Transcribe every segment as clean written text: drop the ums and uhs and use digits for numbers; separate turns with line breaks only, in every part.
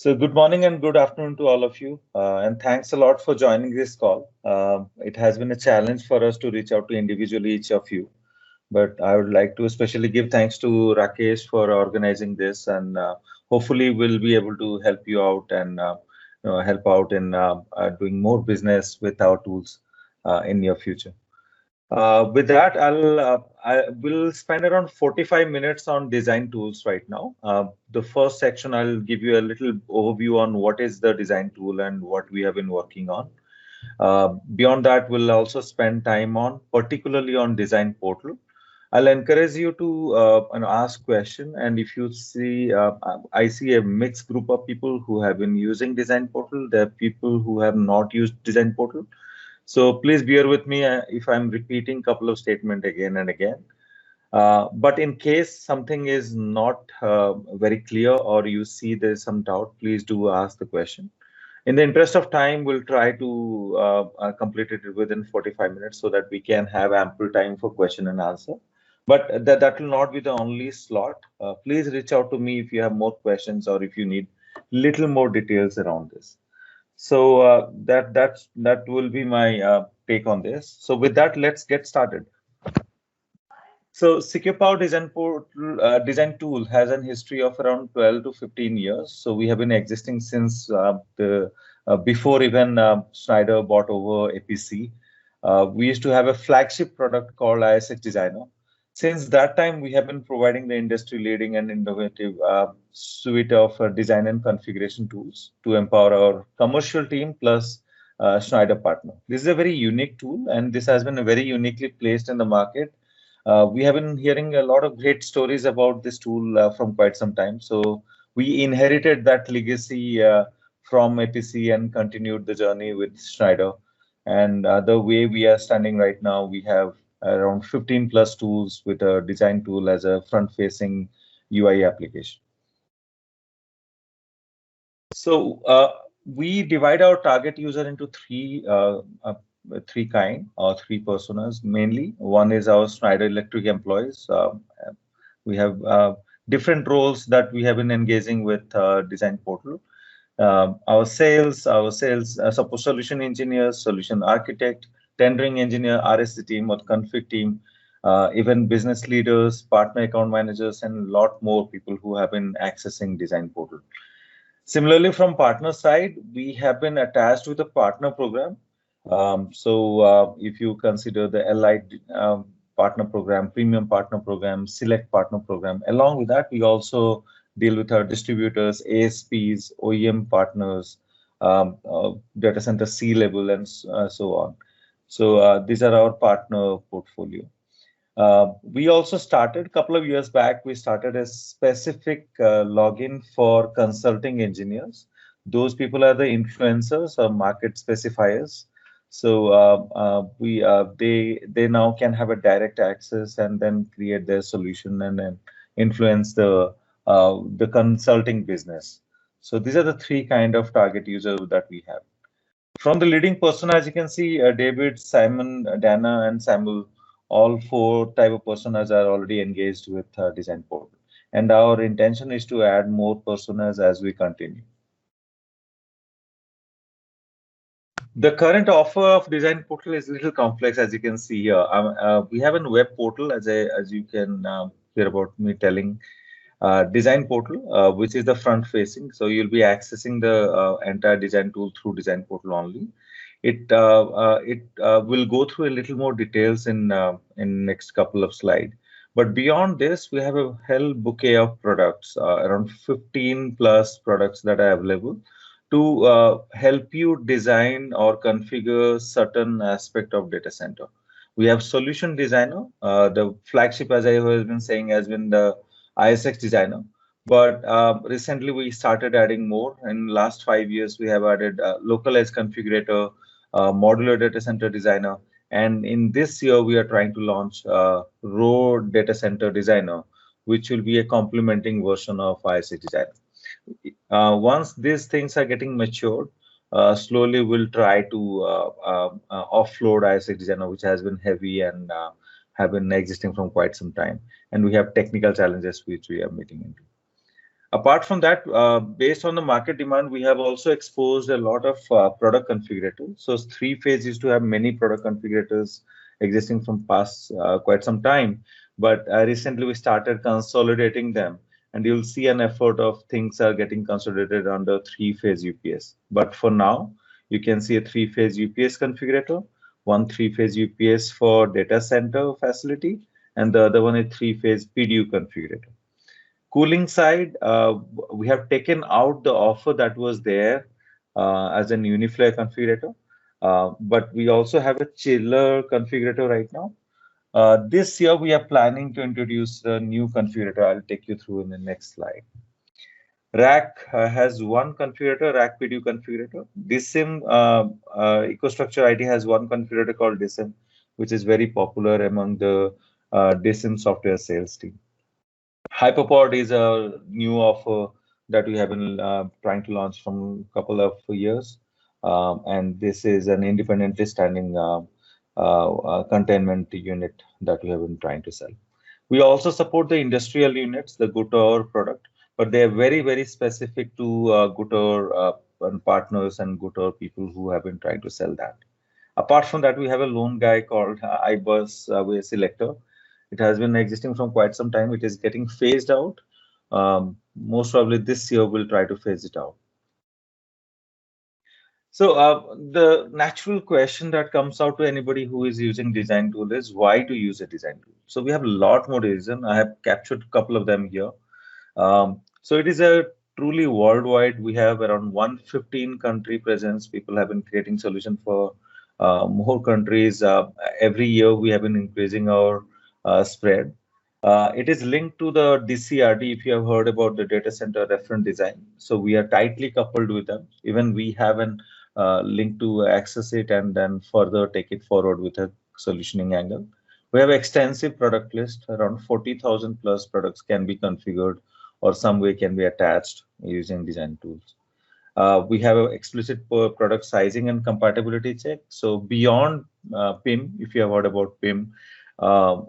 So good morning and good afternoon to all of you, and thanks a lot for joining this call. It has been a challenge for us to reach out to individually each of you, but I would like to especially give thanks to Rakesh for organizing this, and hopefully we'll be able to help you out and help out in doing more business with our tools in near future. With that, I will spend around 45 minutes on design tools right now. The first section, I'll give you a little overview on what is the design tool and what we have been working on. Beyond that, we'll also spend time on, particularly on design portal. I'll encourage you to ask question, and if you see, I see a mixed group of people who have been using design portal. There are people who have not used design portal, so please bear with me if I'm repeating couple of statement again and again. But in case something is not very clear or you see there's some doubt, please do ask the question. In the interest of time, we'll try to complete it within 45 minutes so that we can have ample time for question and answer. But that will not be the only slot. Please reach out to me if you have more questions or if you need little more details around this. So that will be my take on this. So with that, let's get started. So Secure Power Design Portal design tool has an history of around 12 to 15 years. So we have been existing since the before even Schneider bought over APC. We used to have a flagship product called ISX Designer. Since that time, we have been providing the industry-leading and innovative suite of design and configuration tools to empower our commercial team plus Schneider partner. This is a very unique tool, and this has been very uniquely placed in the market. We have been hearing a lot of great stories about this tool from quite some time. So we inherited that legacy from APC and continued the journey with Schneider. And the way we are standing right now, we have around 15 plus tools with a design tool as a front-facing UI application. So we divide our target user into three kind or three personas mainly. One is our Schneider Electric employees. We have different roles that we have been engaging with Design Portal. Our sales, support solution engineers, solution architect, tendering engineer, RSC team or config team, even business leaders, partner account managers, and a lot more people who have been accessing Design Portal. Similarly, from partner side, we have been attached with a partner program. If you consider the Allied partner program, premium partner program, select partner program, along with that, we also deal with our distributors, ASPs, OEM partners, data center C level, and so on. So these are our partner portfolio. We also started a couple of years back, we started a specific login for consulting engineers. Those people are the influencers or market specifiers. So they now can have a direct access and then create their solution and then influence the consulting business. So these are the three kind of target users that we have. From the leading persona, as you can see, David, Simon, Dana, and Samuel, all four type of personas are already engaged with Design Portal. And our intention is to add more personas as we continue. The current offer of Design Portal is a little complex, as you can see here. We have a web portal, as you can hear about me telling. Design Portal, which is the front facing. So you'll be accessing the entire design tool through Design Portal only. It will go through a little more details in next couple of slides. But beyond this, we have a whole bouquet of products, around 15 plus products that are available to help you design or configure certain aspect of data center. We have Solution Designer. The flagship, as I have been saying, has been the ISX Designer. But recently we started adding more. In last 5 years, we have added Localized Configurator, Modular Data Center Designer. And in this year, we are trying to launch Raw Data Center Designer, which will be a complementing version of ISX Designer. Once these things are getting matured, slowly we'll try to offload ISX Designer, which has been heavy and have been existing from quite some time. And we have technical challenges which we are meeting into. Apart from that, based on the market demand, we have also exposed a lot of product configurators. So three-phase used to have many product configurators existing from past quite some time, but recently we started consolidating them, and you'll see an effort of things are getting consolidated under three-phase UPS. But for now, you can see a three-phase UPS configurator, one three-phase UPS for data center facility, and the other one is three-phase PDU configurator. Cooling side, we have taken out the offer that was there as an Uniflare configurator, but we also have a chiller configurator right now. This year, we are planning to introduce a new configurator. I'll take you through in the next slide. Rack has one configurator, Rack PDU configurator. DSIM EcoStruxure IT has one configurator called DSIM, which is very popular among the DSIM software sales team. Hyperpod is a new offer that we have been trying to launch from a couple of years. And this is an independently standing containment unit that we have been trying to sell. We also support the industrial units, the Gutor product, but they are very, very specific to Gutor and partners and Gutor people who have been trying to sell that. Apart from that, we have a lone guy called iBus Selector. It has been existing from quite some time. It is getting phased out. Most probably this year we'll try to phase it out. So the natural question that comes out to anybody who is using design tool is why to use a design tool? So we have a lot more reason. I have captured a couple of them here. So it is a truly worldwide. We have around 115 country presence. People have been creating solution for more countries. Every year we have been increasing our spread. It is linked to the DCRD, if you have heard about the data center reference design. So we are tightly coupled with them. Even we have an link to access it and then further take it forward with a solutioning angle. We have extensive product list, around 40,000 plus products can be configured or some way can be attached using design tools. We have an explicit product sizing and compatibility check. So beyond PIM, if you have heard about PIM,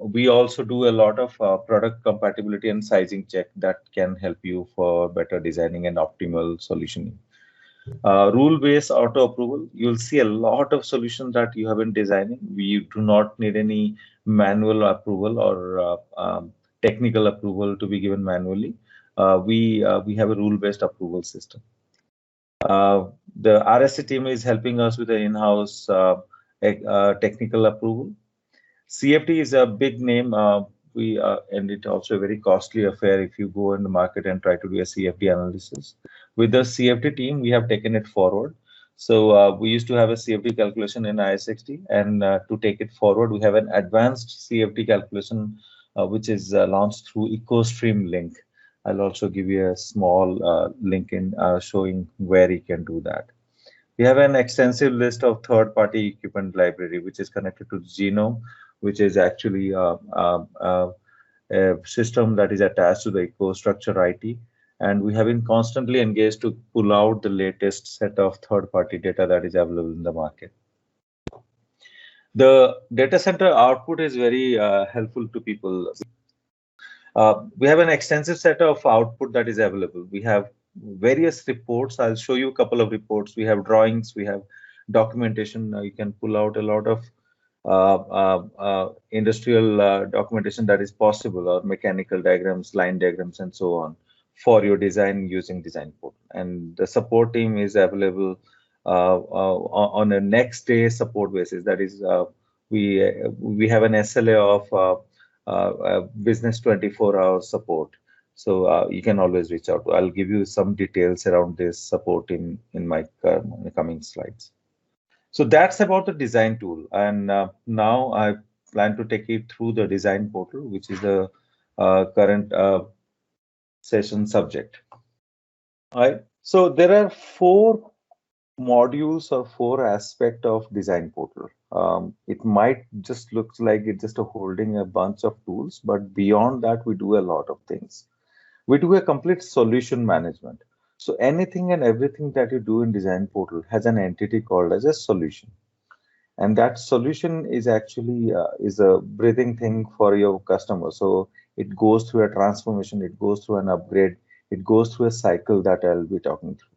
we also do a lot of product compatibility and sizing check that can help you for better designing and optimal solutioning. Rule-based auto approval, you'll see a lot of solutions that you have been designing. We do not need any manual approval or technical approval to be given manually. We have a rule-based approval system. The RSC team is helping us with the in-house technical approval. CFD is a big name. And it's also a very costly affair if you go in the market and try to do a CFD analysis. With the CFD team, we have taken it forward. So we used to have a CFD calculation in IS60, and to take it forward, we have an advanced CFD calculation which is launched through EcoStream link. I'll also give you a small link in showing where you can do that. We have an extensive list of third-party equipment library, which is connected to Genome, which is actually a system that is attached to the EcoStruxure IT. And we have been constantly engaged to pull out the latest set of third-party data that is available in the market. The data center output is very helpful to people. We have an extensive set of output that is available. We have various reports. I'll show you a couple of reports. We have drawings, we have documentation. You can pull out a lot of industrial documentation that is possible, or mechanical diagrams, line diagrams, and so on for your design using design portal. And the support team is available on a next day support basis. That is, we have an SLA of business 24-hour support. So you can always reach out. I'll give you some details around this support in my coming slides. So that's about the design tool. And now I plan to take you through the design portal, which is the current session subject. All right. So there are 4 modules or 4 aspects of design portal. It might just look like it's just holding a bunch of tools, but beyond that, we do a lot of things. We do a complete solution management. So anything and everything that you do in design portal has an entity called as a solution. And that solution is actually is a breathing thing for your customer. So it goes through a transformation, it goes through an upgrade, It goes through a cycle that I'll be talking through.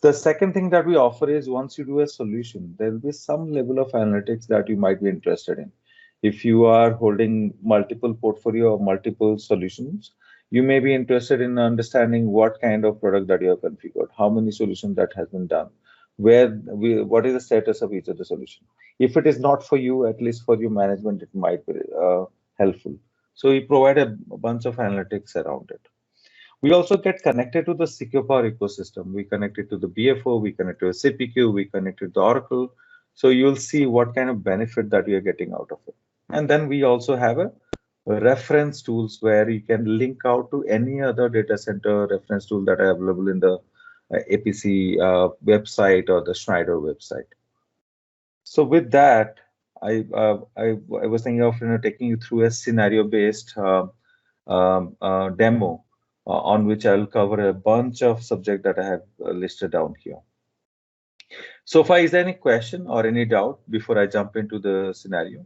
The second thing that we offer is once you do a solution, there will be some level of analytics that you might be interested in. If you are holding multiple portfolio or multiple solutions, you may be interested in understanding what kind of product that you have configured, how many solutions that has been done, what is the status of each of the solution. If it is not for you, at least for your management, it might be helpful. So we provide a bunch of analytics around it. We also get connected to the Secure Power ecosystem. We connect it to the BFO, we connect to CPQ, we connect it to Oracle. So you'll see what kind of benefit that we are getting out of it. And then we also have a reference tools where you can link out to any other data center reference tool that are available in the APC website or the Schneider website. So with that, I was thinking of taking you through a scenario-based demo on which I'll cover a bunch of subject that I have listed down here. So far, is there any question or any doubt before I jump into the scenario?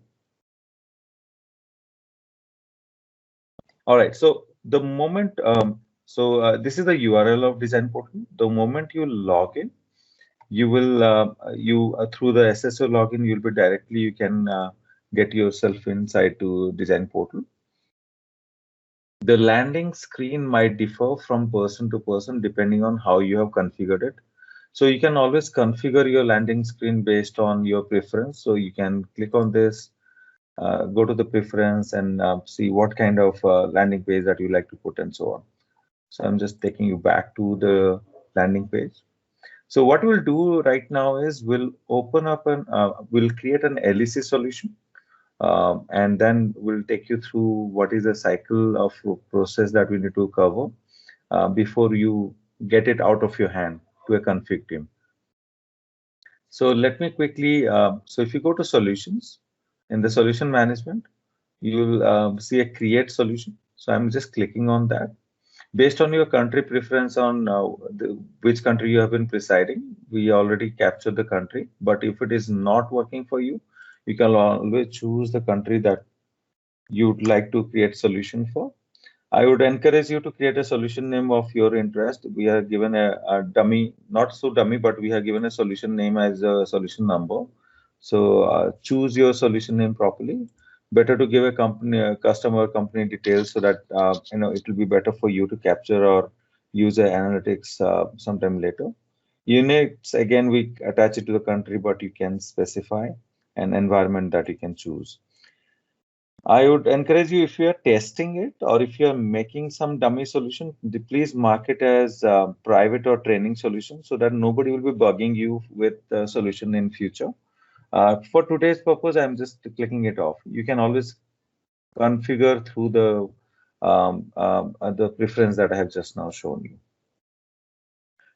All right, so the moment, this is the URL of Design Portal. The moment you log in, you will, through the SSO login, you'll be directly, you can get yourself inside to Design Portal. The landing screen might differ from person to person depending on how you have configured it. So you can always configure your landing screen based on your preference. So you can click on this, go to the preference and see what kind of landing page that you like to put and so on. So I'm just taking you back to the landing page. So what we'll do right now is we'll open up we'll create an LEC solution. And then we'll take you through what is the cycle of process that we need to cover before you get it out of your hand to a config team. So let me quickly, so if you go to solutions, in the solution management, you'll see a create solution. So I'm just clicking on that. Based on your country preference on which country you have been presiding, we already captured the country. But if it is not working for you, you can always choose the country that you'd like to create solution for. I would encourage you to create a solution name of your interest. We are given a dummy, not so dummy, but we have given a solution name as a solution number. So choose your solution name properly. Better to give a company, a customer company details so that it will be better for you to capture or user analytics sometime later. Units, again, we attach it to the country, but you can specify an environment that you can choose. I would encourage you, if you are testing it or if you are making some dummy solution, please mark it as private or training solution so that nobody will be bugging you with the solution in future. For today's purpose, I'm just clicking it off. You can always configure through the preference that I have just now shown you.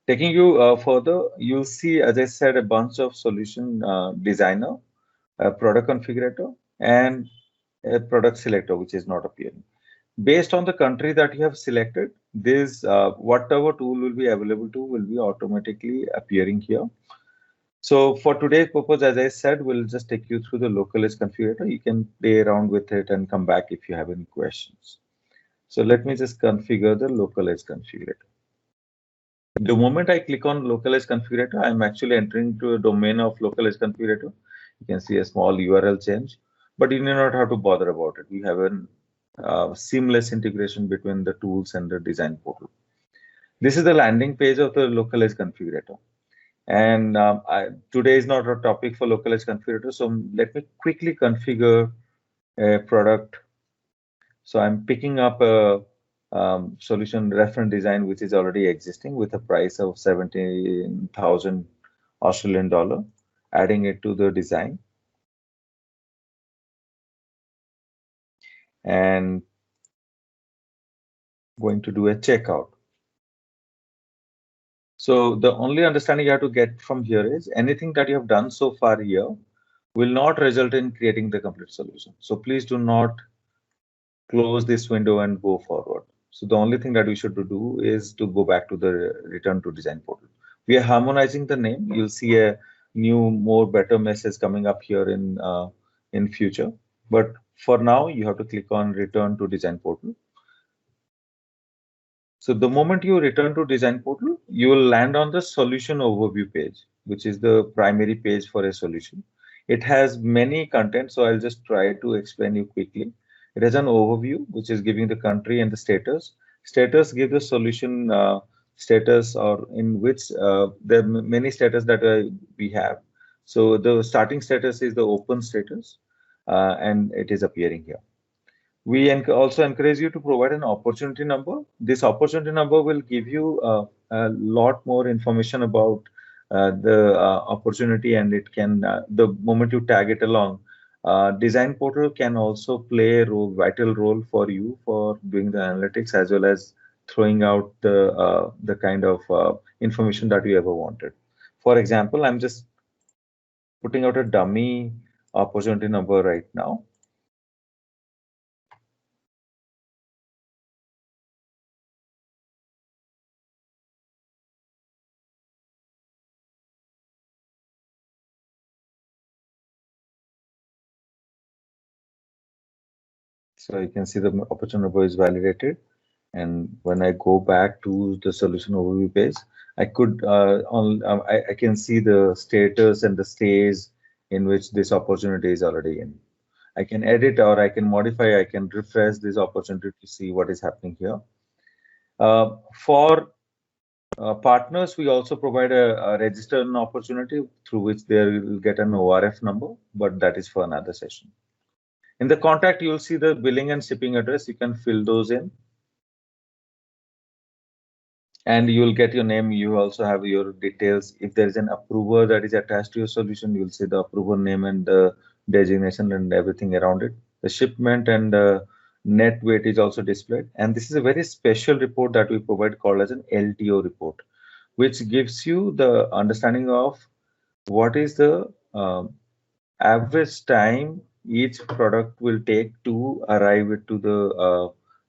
Taking you further, you'll see, as I said, a bunch of solution designer, a product configurator, and a product selector, which is not appearing. Based on the country that you have selected, this whatever tool will be available to will be automatically appearing here. So for today's purpose, as I said, we'll just take you through the local edge configurator. You can play around with it and come back if you have any questions. So let me just configure the local edge configurator. The moment I click on local edge configurator, I'm actually entering to a domain of local edge configurator. You can see a small URL change, but you need not have to bother about it. We have a seamless integration between the tools and the design portal. This is the landing page of the local edge configurator. And today is not a topic for local edge configurator, so let me quickly configure a product. So I'm picking up a solution reference design which is already existing with a price of 17,000 Australian dollar, adding it to the design. And going to do a checkout. So the only understanding you have to get from here is anything that you have done so far here will not result in creating the complete solution. So please do not close this window and go forward. So the only thing that we should do is to go back to the return to design portal. We are harmonizing the name. You'll see a new, more better message coming up here in future. But for now, you have to click on return to design portal. So the moment you return to design portal, you will land on the solution overview page, which is the primary page for a solution. It has many content, so I'll just try to explain you quickly. It has an overview, which is giving the country and the status. Status gives the solution status, or in which there are many status that we have. So the starting status is the open status, and it is appearing here. We also encourage you to provide an opportunity number. This opportunity number will give you a lot more information about the opportunity, and it can, the moment you tag it along, design portal can also play a vital role for you for doing the analytics, as well as throwing out the kind of information that you ever wanted. For example, I'm just putting out a dummy opportunity number right now. So you can see the opportunity number is validated. And when I go back to the solution overview page, I could I can see the status and the stage in which this opportunity is already in. I can edit or I can modify, I can refresh this opportunity to see what is happening here. For partners, we also provide a register an opportunity through which they will get an ORF number, but that is for another session. In the contact, you will see the billing and shipping address. You can fill those in, and you will get your name. You also have your details. If there is an approver that is attached to your solution, you will see the approver name and the designation and everything around it. The shipment and net weight is also displayed. And this is a very special report that we provide called as an LTO report, which gives you the understanding of what is the average time each product will take to arrive to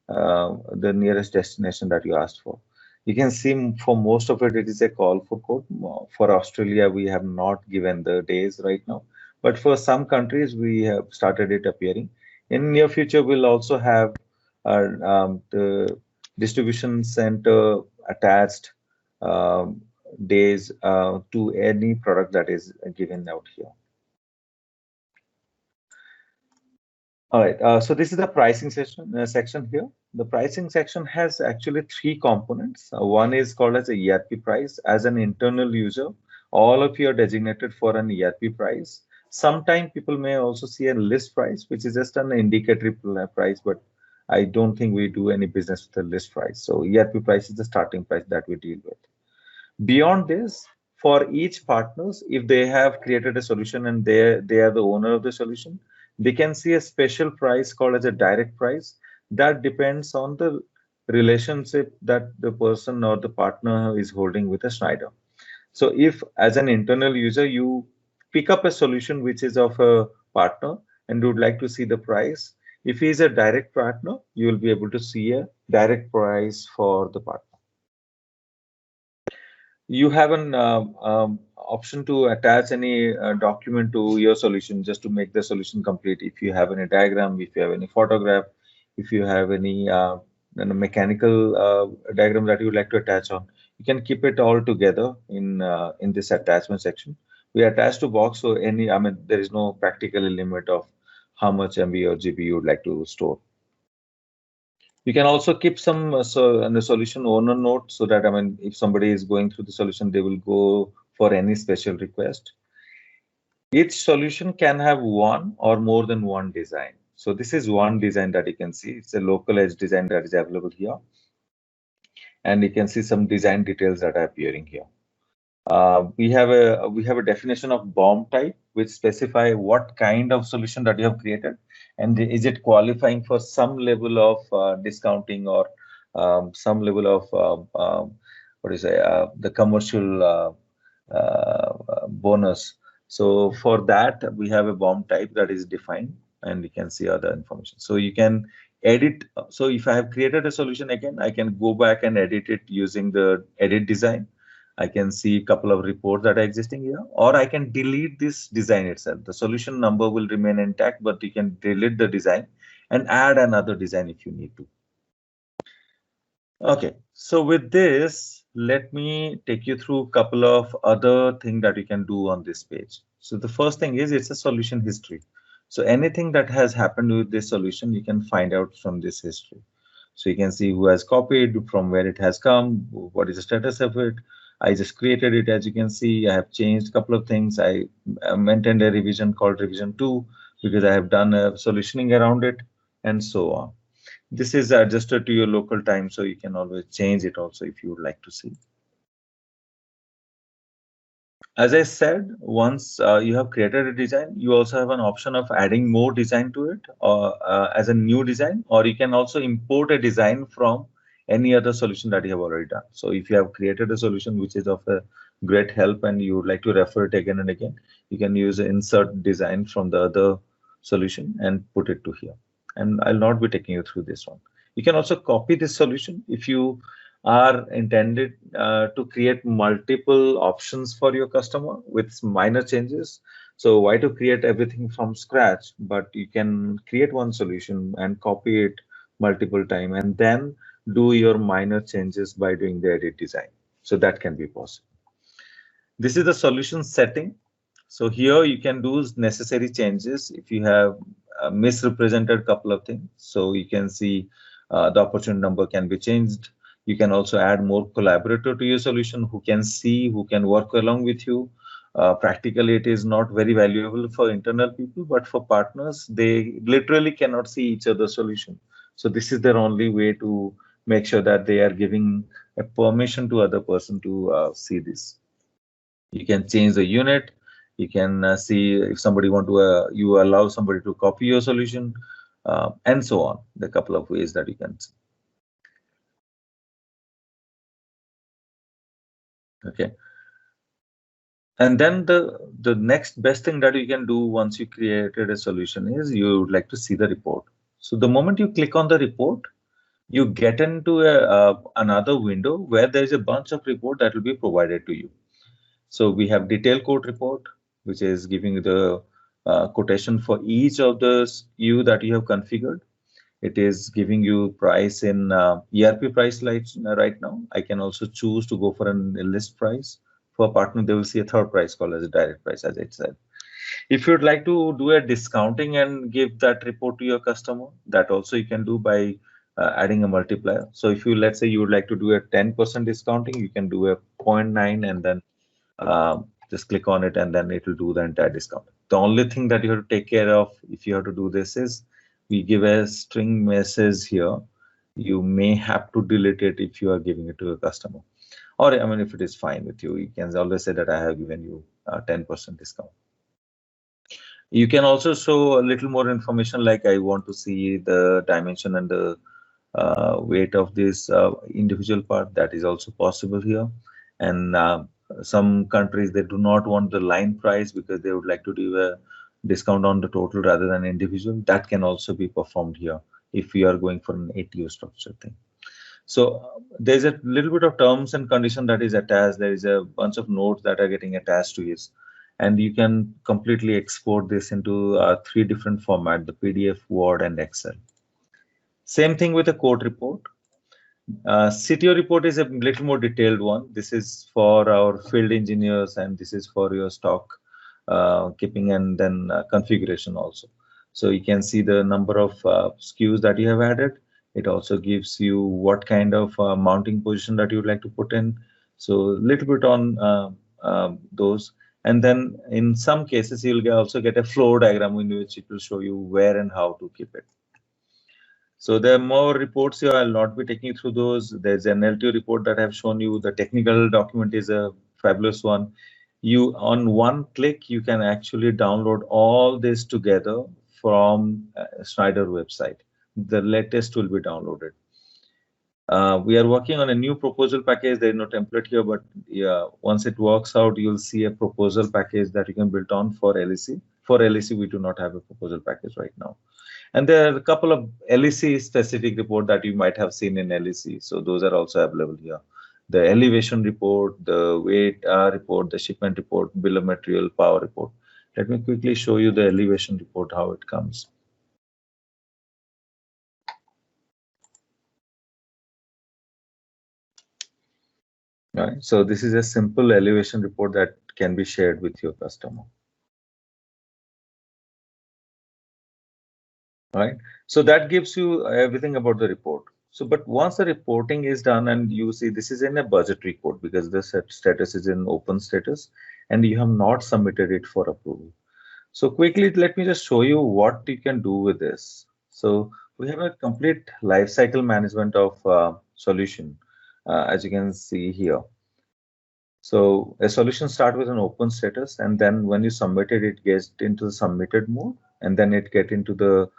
the nearest destination that you asked for. You can see for most of it, it is a call for quote. For Australia, we have not given the days right now, but for some countries, we have started it appearing. In near future, we'll also have the distribution center attached days to any product that is given out here. All right, so this is the pricing section here. The pricing section has actually three components. One is called as a ERP price. As an internal user, all of you are designated for an ERP price. Sometimes people may also see a list price, which is just an indicatory price, but I don't think we do any business with a list price. So ERP price is the starting price that we deal with. Beyond this, for each partners, if they have created a solution and they are the owner of the solution, they can see a special price called as a direct price that depends on the relationship that the person or the partner is holding with a Schneider. So if as an internal user, you pick up a solution which is of a partner and would like to see the price, if he is a direct partner, you will be able to see a direct price for the partner. You have an option to attach any document to your solution just to make the solution complete. If you have any diagram, if you have any photograph, if you have any mechanical diagram that you would like to attach on, you can keep it all together in this attachment section. We attach to box, so any, I mean, there is no practical limit of how much MB or GB you would like to store. You can also keep some in the solution owner note, so that, I mean, if somebody is going through the solution, they will go for any special request. Each solution can have one or more than one design. So this is one design that you can see. It's a local edge design that is available here. And you can see some design details that are appearing here. We have a definition of BOM type, which specify what kind of solution that you have created, and is it qualifying for some level of discounting or some level of what is the commercial bonus. So for that, we have a BOM type that is defined, and you can see other information. So you can edit. So if I have created a solution again, I can go back and edit it using the edit design. I can see a couple of reports that are existing here, or I can delete this design itself. The solution number will remain intact, but you can delete the design and add another design if you need to. Okay, so with this, let me take you through a couple of other things that you can do on this page. So the first thing is it's a solution history. So anything that has happened with this solution, you can find out from this history. So you can see who has copied, from where it has come, what is the status of it. I just created it, as you can see. I have changed a couple of things. I maintained a revision called revision 2 because I have done a solutioning around it, and so on. This is adjusted to your local time, so you can always change it also if you would like to see. As I said, once you have created a design, you also have an option of adding more design to it or as a new design, or you can also import a design from any other solution that you have already done. So if you have created a solution which is of a great help and you would like to refer it again and again, you can use insert design from the other solution and put it to here. And I'll not be taking you through this one. You can also copy this solution if you are intended to create multiple options for your customer with minor changes. So why to create everything from scratch? But you can create one solution and copy it multiple time and then do your minor changes by doing the edit design. So that can be possible. This is the solution setting. So here you can do necessary changes if you have misrepresented couple of things. So you can see the opportunity number can be changed. You can also add more collaborator to your solution who can see, who can work along with you. Practically, it is not very valuable for internal people, but for partners, they literally cannot see each other's solution. So this is their only way to make sure that they are giving a permission to other person to see this. You can change the unit. You can see if somebody want to you allow somebody to copy your solution, and so on. The couple of ways that you can see. Okay, and then the next best thing that you can do once you created a solution is you would like to see the report. So the moment you click on the report, you get into another window where there is a bunch of report that will be provided to you. So we have detailed quote report, which is giving you the quotation for each of the SKU that you have configured. It is giving you price in ERP price right now. I can also choose to go for a list price. For a partner, they will see a third price called as a direct price, as I said. If you'd like to do a discounting and give that report to your customer, that also you can do by adding a multiplier. So if you, let's say you would like to do a 10% discounting, you can do a 0.9 and then just click on it and then it will do the entire discount. The only thing that you have to take care of if you have to do this is we give a string message here. You may have to delete it if you are giving it to a customer. Or I mean, if it is fine with you, you can always say that I have given you 10% discount. You can also show a little more information like I want to see the dimension and the weight of this individual part. That is also possible here. And some countries, they do not want the line price because they would like to do a discount on the total rather than individual. That can also be performed here if we are going for an ATO structure thing. So there's a little bit of terms and condition that is attached. There is a bunch of notes that are getting attached to it. And you can completely export this into three different formats, the PDF, Word, and Excel. Same thing with a code report. CTO report is a little more detailed one. This is for our field engineers and this is for your stock keeping and then configuration also. So you can see the number of SKUs that you have added. It also gives you what kind of mounting position that you would like to put in. So a little bit on those. And then in some cases, you'll also get a flow diagram in which it will show you where and how to keep it. So there are more reports here. I'll not be taking you through those. There's an LTO report that I've shown you. The technical document is a fabulous one. You, on one click, you can actually download all this together from Schneider website. The latest will be downloaded. We are working on a new proposal package. There is no template here, but yeah, once it works out, you'll see a proposal package that you can build on for LEC. For LEC, we do not have a proposal package right now. And there are a couple of LEC specific report that you might have seen in LEC. So those are also available here. The elevation report, the weight report, the shipment report, bill of material, power report. Let me quickly show you the elevation report, how it comes. Right. So this is a simple elevation report that can be shared with your customer. Right. So that gives you everything about the report. So, but once the reporting is done and you see this is in a budget report because the status is in open status and you have not submitted it for approval. So quickly, let me just show you what you can do with this. So we have a complete life cycle management of solution, as you can see here. So a solution start with an open status, and then when you submit it, it gets into the submitted mode, and then it get into the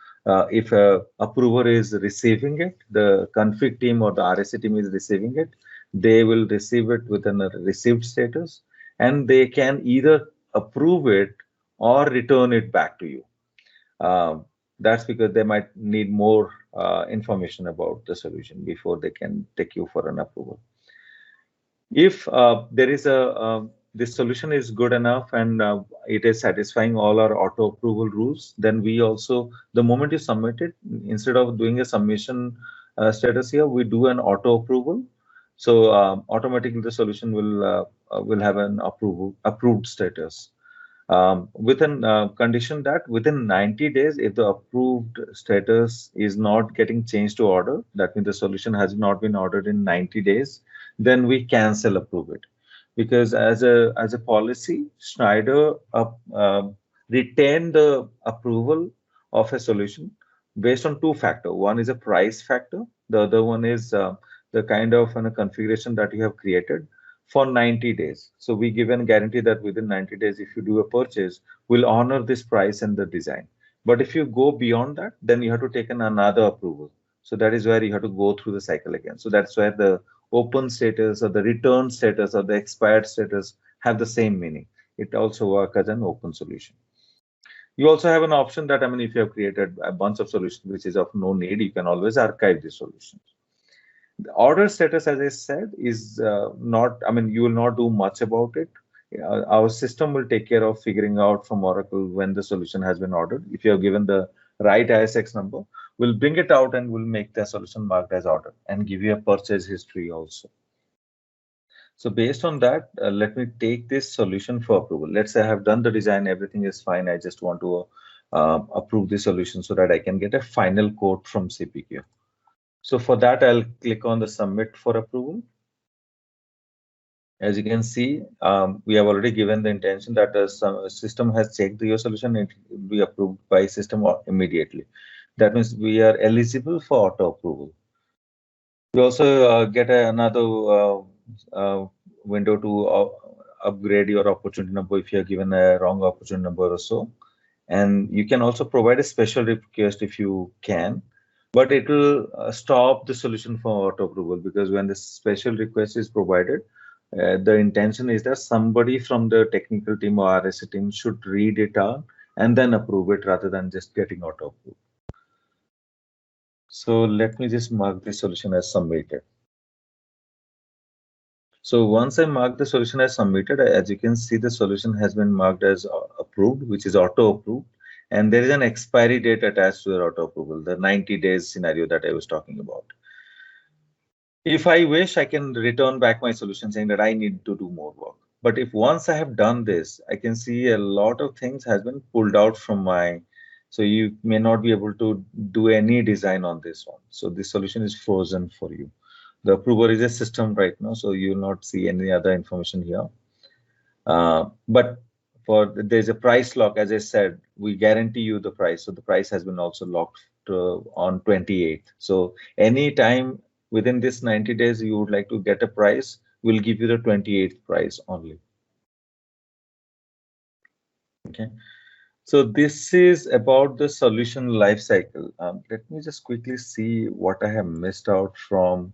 if a approver is receiving it, the config team or the RSC team is receiving it, they will receive it within a received status, and they can either approve it or return it back to you. That's because they might need more information about the solution before they can take you for an approval. If there is a this solution is good enough and it is satisfying all our auto approval rules, then we also, the moment you submit it, instead of doing a submission status here, we do an auto approval. So automatically the solution will have an approved status, with a condition that within 90 days, if the approved status is not getting changed to order, that means the solution has not been ordered in 90 days, then we cancel approve it. Because as a policy, Schneider retain the approval of a solution based on two factors. One is a price factor. The other one is the kind of configuration that you have created for 90 days. So we give a guarantee that within 90 days, if you do a purchase, we'll honor this price and the design. But if you go beyond that, then you have to take another approval. So that is where you have to go through the cycle again. So that's where the open status or the return status or the expired status have the same meaning. It also works as an open solution. You also have an option that, I mean, if you have created a bunch of solutions which is of no need, you can always archive the solutions. The order status, as I said, is not, I mean, you will not do much about it. Our system will take care of figuring out from Oracle when the solution has been ordered. If you have given the right ISX number, we'll bring it out and we'll make the solution marked as ordered and give you a purchase history also. So based on that, let me take this solution for approval. Let's say I have done the design, everything is fine. I just want to approve the solution so that I can get a final quote from CPQ. So for that, I'll click on the submit for approval. As you can see, we have already given the intention that the system has checked your solution. It will be approved by system immediately. That means we are eligible for auto approval. We also get another window to upgrade your opportunity number if you are given a wrong opportunity number or so. And you can also provide a special request if you can, but it will stop the solution for auto approval, because when the special request is provided, the intention is that somebody from the technical team or RSA team should read it out and then approve it rather than just getting auto approved. So let me just mark the solution as submitted. So once I mark the solution as submitted, as you can see, the solution has been marked as approved, which is auto approved. And there is an expiry date attached to the auto approval, the 90 days scenario that I was talking about. If I wish, I can return back my solution saying that I need to do more work. But if once I have done this, I can see a lot of things has been pulled out from my, so you may not be able to do any design on this one. So this solution is frozen for you. The approver is a system right now, so you will not see any other information here. But for there's a price lock, as I said, we guarantee you the price. So the price has been also locked on 28th. So anytime within this 90 days you would like to get a price, we'll give you the 28th price only. Okay. So this is about the solution life cycle. Let me just quickly see what I have missed out from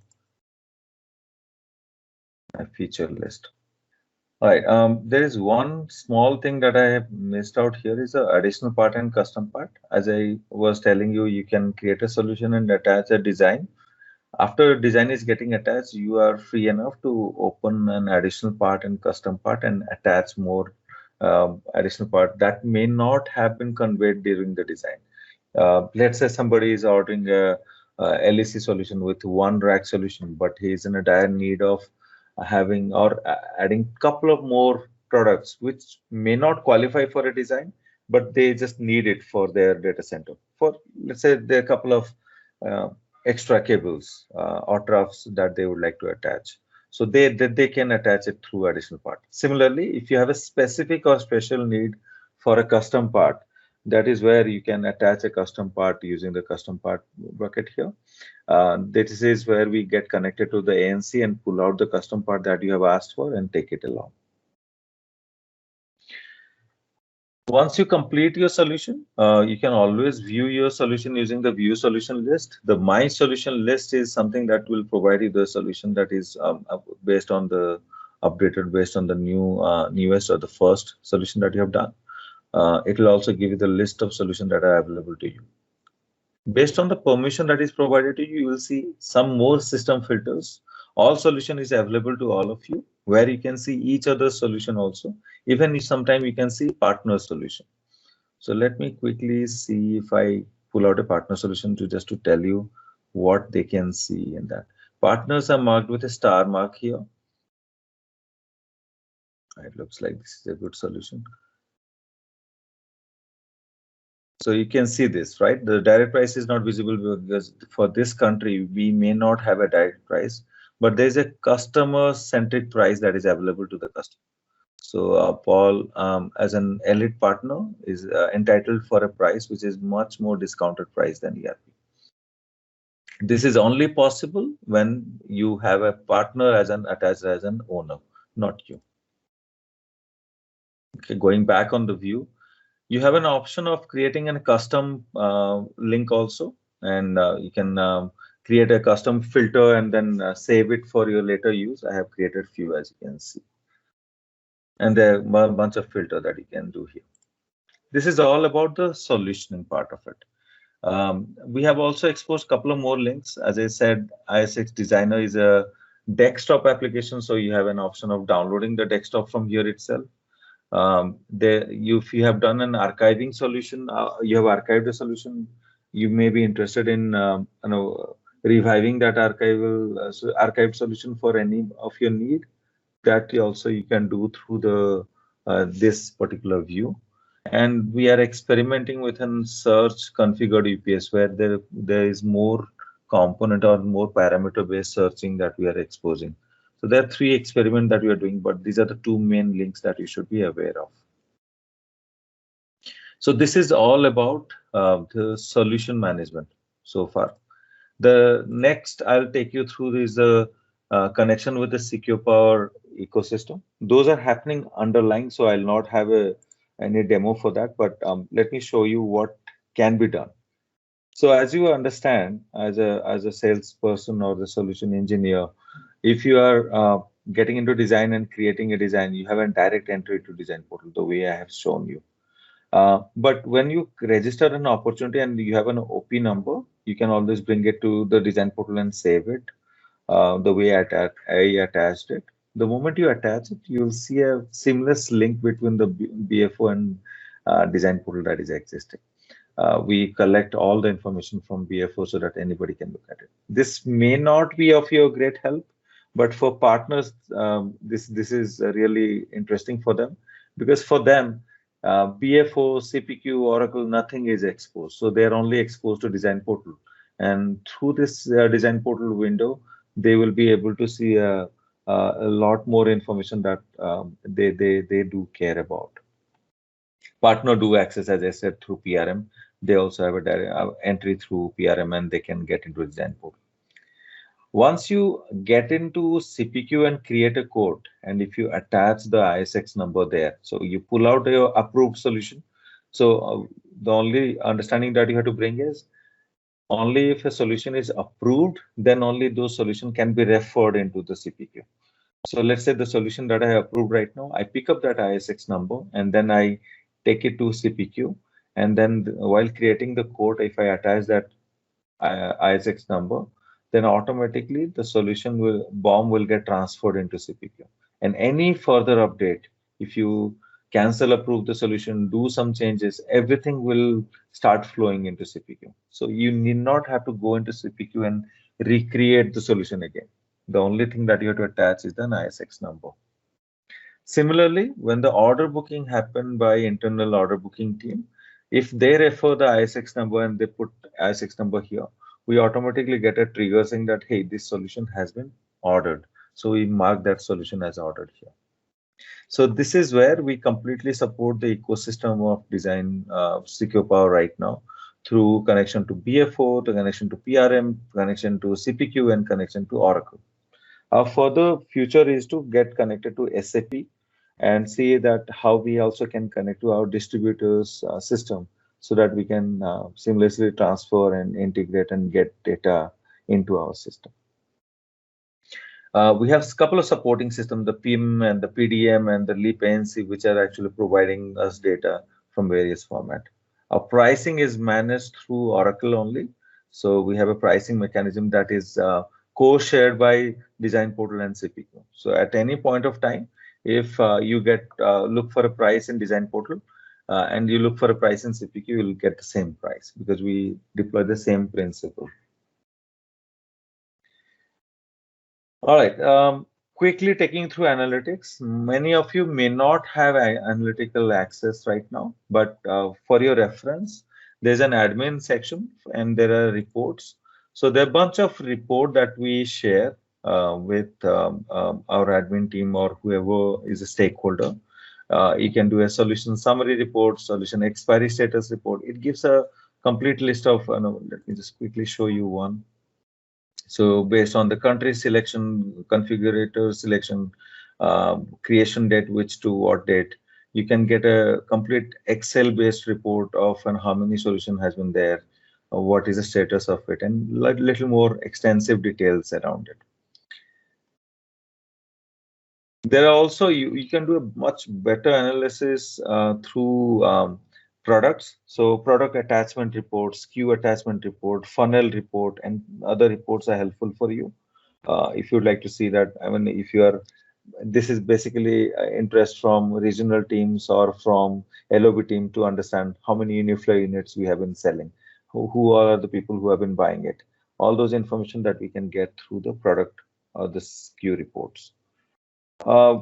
my feature list. All right. There is one small thing that I have missed out here is the additional part and custom part. As I was telling you, you can create a solution and attach a design. After design is getting attached, you are free enough to open an additional part and custom part and attach more additional part that may not have been conveyed during the design. Let's say somebody is ordering a LEC solution with one rack solution, but he is in a dire need of having or adding couple of more products which may not qualify for a design, but they just need it for their data center. For, let's say, there are a couple of uh, extra cables or troughs that they would like to attach. So they can attach it through additional part. Similarly, if you have a specific or special need for a custom part, that is where you can attach a custom part using the custom part bucket here. This is where we get connected to the ANC and pull out the custom part that you have asked for and take it along. Once you complete your solution, you can always view your solution using the view solution list. The my solution list is something that will provide you the solution that is based on the updated, based on the newest or the first solution that you have done. It will also give you the list of solutions that are available to you. Based on the permission that is provided to you, you will see some more system filters. All solution is available to all of you, where you can see each other's solution also. Even if sometime you can see partner solution. So let me quickly see if I pull out a partner solution to just to tell you what they can see in that. Partners are marked with a star mark here. It looks like this is a good solution. So you can see this, right? The direct price is not visible because for this country, we may not have a direct price, but there's a customer-centric price that is available to the customer. So Paul, as an elite partner, is entitled for a price which is much more discounted price than ERP. This is only possible when you have a partner as an attached as an owner, not you. Okay, going back on the view, you have an option of creating a custom link also, and you can create a custom filter and then save it for your later use. I have created few, as you can see, and there are a bunch of filter that you can do here. This is all about the solutioning part of it. We have also exposed a couple of more links. As I said, ISX Designer is a desktop application, so you have an option of downloading the desktop from here itself. If you have done an archiving solution, you have archived a solution, you may be interested in reviving that archived solution for any of your need. That also you can do through the this particular view. And we are experimenting with a search configured UPS where there is more component or more parameter based searching that we are exposing. So there are 3 experiments that we are doing, but these are the 2 main links that you should be aware of. So this is all about the solution management so far. The next I'll take you through is the connection with the Secure Power ecosystem. Those are happening underlying, so I'll not have any demo for that, but let me show you what can be done. So as you understand, as a salesperson or the solution engineer, if you are getting into design and creating a design, you have a direct entry to design portal, the way I have shown you. But when you register an opportunity and you have an OP number, you can always bring it to the design portal and save it the way I attached it. The moment you attach it, you'll see a seamless link between the BFO and design portal that is existing. We collect all the information from BFO so that anybody can look at it. This may not be of your great help, but for partners, this is really interesting for them, because for them, BFO, CPQ, Oracle, nothing is exposed. So they're only exposed to design portal. And through this design portal window, they will be able to see a lot more information that they do care about. Partner do access, as I said, through PRM. They also have a direct entry through PRM, and they can get into design portal. Once you get into CPQ and create a code, and if you attach the ISX number there, so you pull out your approved solution. So the only understanding that you have to bring is only if a solution is approved, then only those solution can be referred into the CPQ. So let's say the solution that I have approved right now, I pick up that ISX number and then I take it to CPQ. And then while creating the code, if I attach that ISX number, then automatically the solution BOM will get transferred into CPQ. And any further update, if you cancel, approve the solution, do some changes, everything will start flowing into CPQ. So you need not have to go into CPQ and recreate the solution again. The only thing that you have to attach is an ISX number. Similarly, when the order booking happened by internal order booking team, if they refer the ISX number and they put ISX number here, we automatically get a trigger saying that, hey, this solution has been ordered. So we mark that solution as ordered here. So this is where we completely support the ecosystem of design Secure Power right now through connection to BFO, to connection to PRM, connection to CPQ, and connection to Oracle. Our further future is to get connected to SAP and see that how we also can connect to our distributors system so that we can seamlessly transfer and integrate and get data into our system. We have a couple of supporting systems, the PIM and the PDM and the Leap ANC, which are actually providing us data from various formats. Our pricing is managed through Oracle only. So we have a pricing mechanism that is co-shared by Design Portal and CPQ. So at any point of time, if you get look for a price in Design Portal and you look for a price in CPQ, you will get the same price because we deploy the same principle. All right. Quickly taking through analytics. Many of you may not have analytical access right now, but for your reference, there's an admin section and there are reports. So there are a bunch of report that we share with our admin team or whoever is a stakeholder. You can do a solution summary report, solution expiry status report. It gives a complete list of, let me just quickly show you one. So based on the country selection, configurator selection, creation date, which to what date, you can get a complete Excel-based report of how many solution has been there, what is the status of it, and little more extensive details around it. There are also, you can do a much better analysis through products. So product attachment report, SKU attachment report, funnel report, and other reports are helpful for you. If you'd like to see that, I mean, if you are, this is basically interest from regional teams or from LOB team to understand how many Uniflare units we have been selling, who are the people who have been buying it. All those information that we can get through the product or the SKU reports.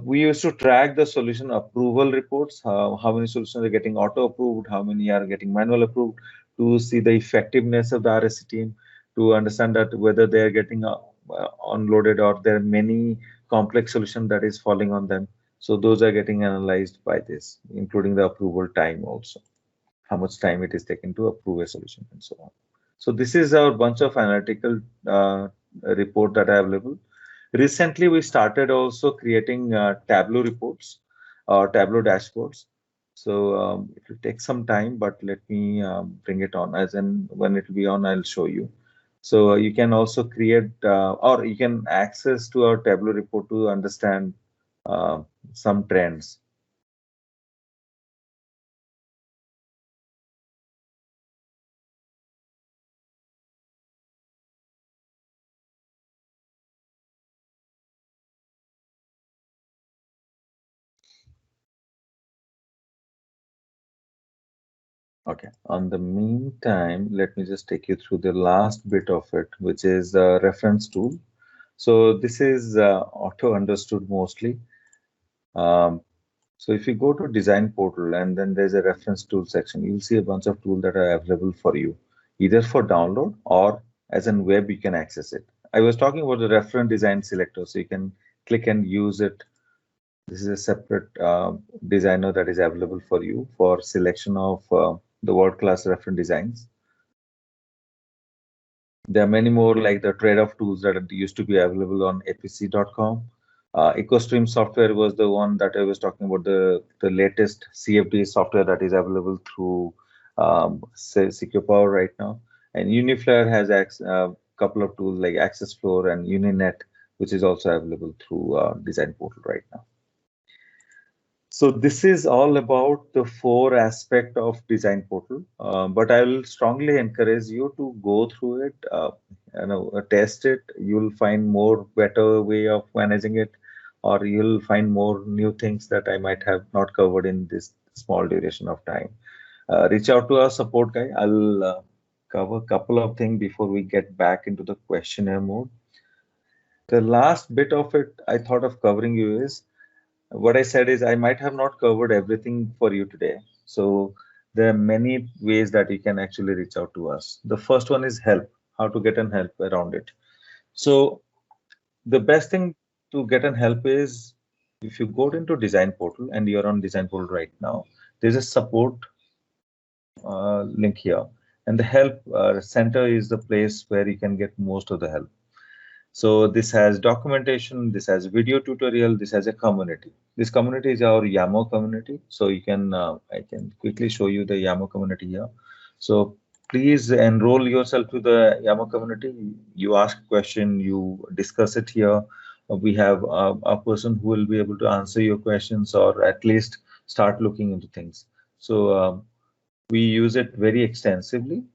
We used to track the solution approval reports, how many solutions are getting auto approved, how many are getting manual approved, to see the effectiveness of the RSC team, to understand that whether they are getting unloaded or there are many complex solutions that is falling on them. So those are getting analyzed by this, including the approval time also, how much time it is taken to approve a solution and so on. So this is our bunch of analytical report that are available. Recently, we started also creating Tableau reports or Tableau dashboards. So it will take some time, but let me bring it on. As in, when it will be on, I'll show you. So you can also create or you can access to our Tableau report to understand some trends. Okay. On the meantime, let me just take you through the last bit of it, which is the reference tool. So this is auto understood mostly. So if you go to Design Portal and then there's a reference tool section, you'll see a bunch of tools that are available for you, either for download or as in web you can access it. I was talking about the reference design selector, so you can click and use it. This is a separate designer that is available for you for selection of the world-class reference designs. There are many more like the trade-off tools that used to be available on apc.com. EcoStream software was the one that I was talking about, the latest CFD software that is available through Secure Power right now. And Uniflare has a couple of tools like AccessFlow and Uninet, which is also available through Design Portal right now. So this is all about the 4 aspects of Design Portal, but I will strongly encourage you to go through it, test it. You'll find more better way of managing it, or you'll find more new things that I might have not covered in this small duration of time. Reach out to our support guy. I'll cover a couple of things before we get back into the questionnaire mode. The last bit of it I thought of covering you is what I said is I might have not covered everything for you today. So there are many ways that you can actually reach out to us. The first one is help, how to get an help around it. So the best thing to get an help is if you go into Design Portal and you're on Design Portal right now, there's a support link here. And the help center is the place where you can get most of the help. So this has documentation, this has video tutorial, this has a community. This community is our Yammer community. So you can, I can quickly show you the Yammer community here. So please enroll yourself to the Yammer community. You ask a question, you discuss it here. We have a person who will be able to answer your questions or at least start looking into things. So we use it very extensively.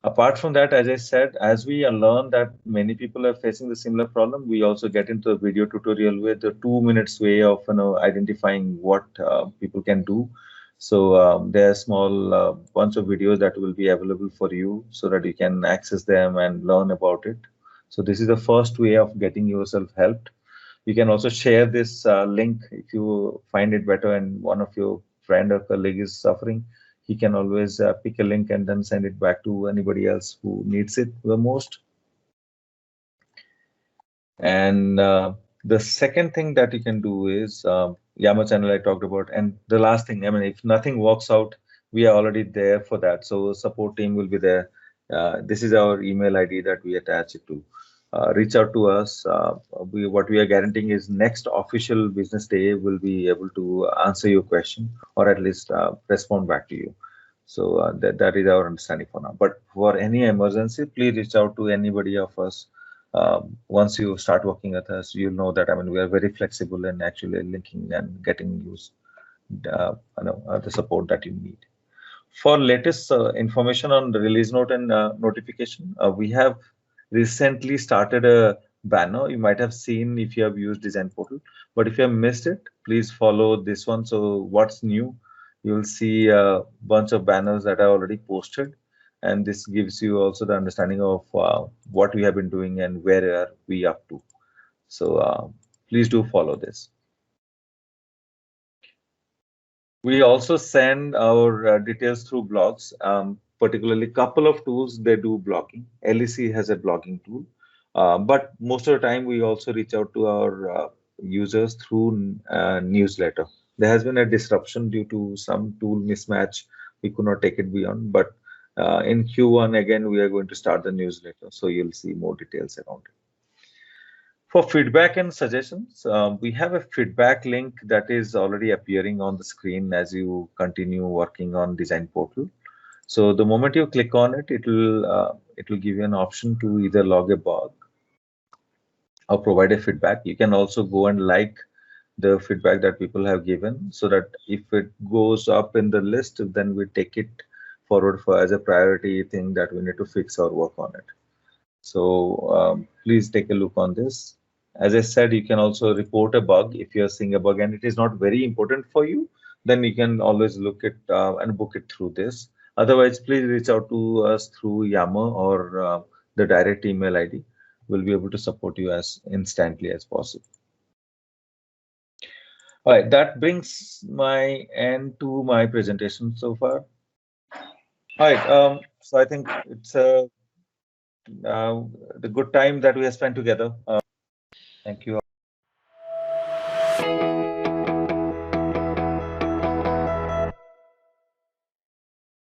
Apart from that, as I said, as we learn that many people are facing the similar problem, we also get into a video tutorial with a 2 minutes way of identifying what people can do. So there are small bunch of videos that will be available for you so that you can access them and learn about it. So this is the first way of getting yourself helped. You can also share this link if you find it better and one of your friend or colleague is suffering. He can always pick a link and then send it back to anybody else who needs it the most. And the second thing that you can do is Yammer channel I talked about. And the last thing, I mean, if nothing works out, we are already there for that. So support team will be there. This is our email ID that we attach it to. Reach out to us. What we are guaranteeing is next official business day will be able to answer your question or at least respond back to you. So that is our understanding for now. But for any emergency, please reach out to anybody of us. Once you start working with us, you'll know that I mean we are very flexible in actually linking and getting the support that you need. For latest information on the release note and notification, we have recently started a banner. You might have seen if you have used Design Portal, but if you have missed it, please follow this one. So what's new? You'll see a bunch of banners that are already posted, and this gives you also the understanding of what we have been doing and where are we up to. So please do follow this. We also send our details through blogs, particularly couple of tools, they do blogging. LEC has a blogging tool, but most of the time we also reach out to our users through newsletter. There has been a disruption due to some tool mismatch. We could not take it beyond, but in Q1 again, we are going to start the newsletter. So you'll see more details around it. For feedback and suggestions, we have a feedback link that is already appearing on the screen as you continue working on Design Portal. So the moment you click on it, it will give you an option to either log a bug or provide a feedback. You can also go and like the feedback that people have given, so that if it goes up in the list, then we take it forward for as a priority thing that we need to fix or work on it. So please take a look on this. As I said, you can also report a bug if you're seeing a bug and it is not very important for you, then you can always look at and book it through this. Otherwise, please reach out to us through Yammer or the direct email ID. We'll be able to support you as instantly as possible. All right, that brings my end to my presentation so far. All right, so I think it's the good time that we have spent together.